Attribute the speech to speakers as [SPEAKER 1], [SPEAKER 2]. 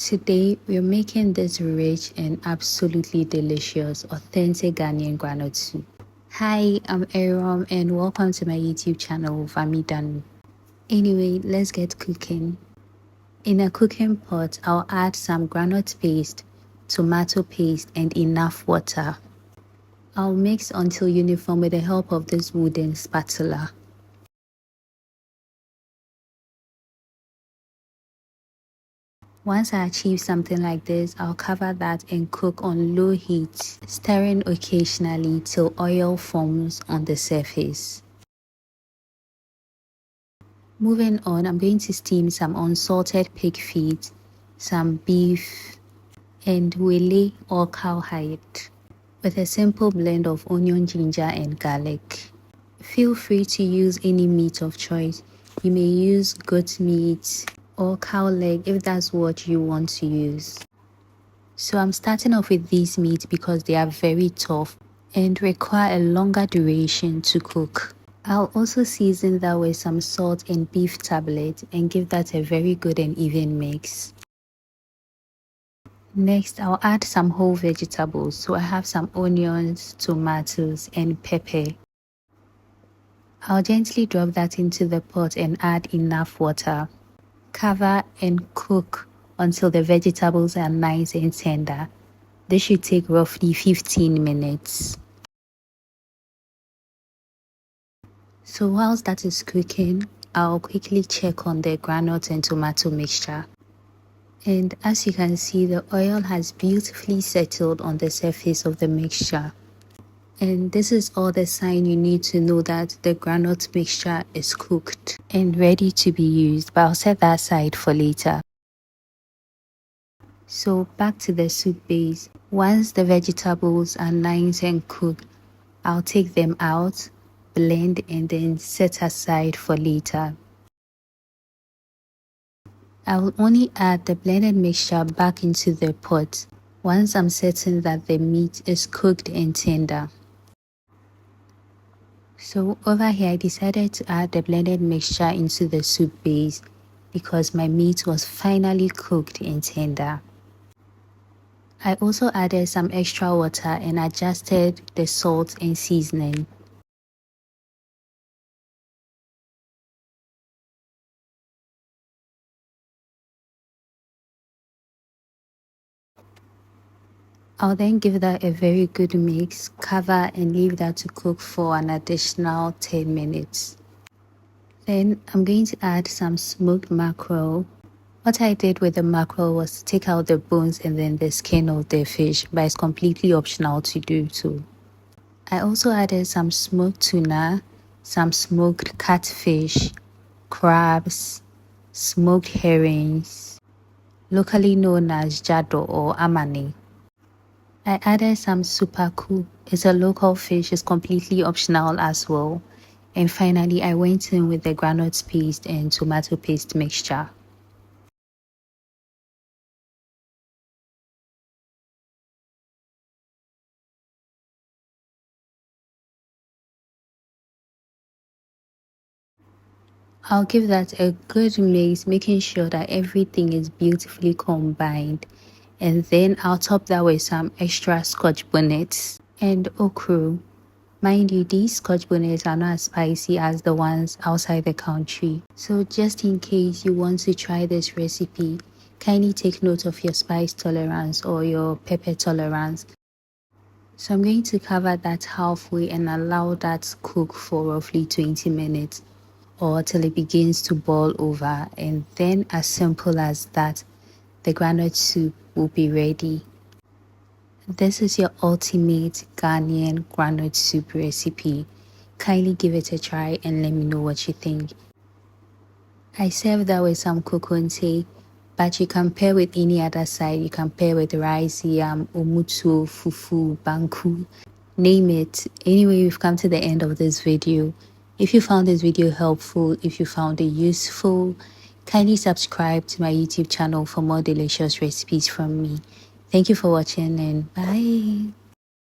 [SPEAKER 1] Today, we're making this rich and absolutely delicious, authentic Ghanaian groundnut soup. Hi, I'm Aram and welcome to my YouTube channel, Vamidanu. Anyway, let's get cooking. In a cooking pot, I'll add some groundnut paste, tomato paste, and enough water. I'll mix until uniform with the help of this wooden spatula. Once I achieve something like this, I'll cover that and cook on low heat, stirring occasionally till oil forms on the surface. Moving on, I'm going to steam some unsalted pig feet, some beef, and Wele or cowhide with a simple blend of onion, ginger, and garlic. Feel free to use any meat of choice. You may use goat meat or cow leg if that's what you want to use. So I'm starting off with these meats because they are very tough and require a longer duration to cook. I'll also season that with some salt and beef tablet and give that a very good and even mix. Next, I'll add some whole vegetables. So I have some onions, tomatoes, and pepper. I'll gently drop that into the pot and add enough water. Cover and cook until the vegetables are nice and tender. This should take roughly 15 minutes. So whilst that is cooking, I'll quickly check on the groundnut and tomato mixture. And as you can see, the oil has beautifully settled on the surface of the mixture. And this is all the sign you need to know that the groundnut mixture is cooked and ready to be used, but I'll set that aside for later. So back to the soup base. Once the vegetables are nice and cooked, I'll take them out, blend, and then set aside for later. I will only add the blended mixture back into the pot once I'm certain that the meat is cooked and tender. So over here I decided to add the blended mixture into the soup base because my meat was finally cooked and tender. I also added some extra water and adjusted the salt and seasoning. I'll then give that a very good mix, cover and leave that to cook for an additional 10 minutes. Then I'm going to add some smoked mackerel. What I did with the mackerel was to take out the bones and then the skin of the fish, but it's completely optional to do so. I also added some smoked tuna, some smoked catfish, crabs, smoked herrings, locally known as jado or amani. I added some Supaku. It's a local fish, it's completely optional as well. And finally, I went in with the groundnut paste and tomato paste mixture. I'll give that a good mix, making sure that everything is beautifully combined. And then I'll top that with some extra scotch bonnets and okra. Mind you, these scotch bonnets are not as spicy as the ones outside the country. So just in case you want to try this recipe, kindly take note of your spice tolerance or your pepper tolerance. So I'm going to cover that halfway and allow that cook for roughly 20 minutes or till it begins to boil over, and then as simple as that, the groundnut soup will be ready. This is your ultimate Ghanaian groundnut soup recipe. Kindly give it a try and let me know what you think. I serve that with some kokonte, but you can pair with any other side. You can pair with rice, yam, omutu, fufu, banku, name it. Anyway, we've come to the end of this video. If you found this video helpful, if you found it useful, kindly subscribe to my YouTube channel for more delicious recipes from me. Thank you for watching and bye.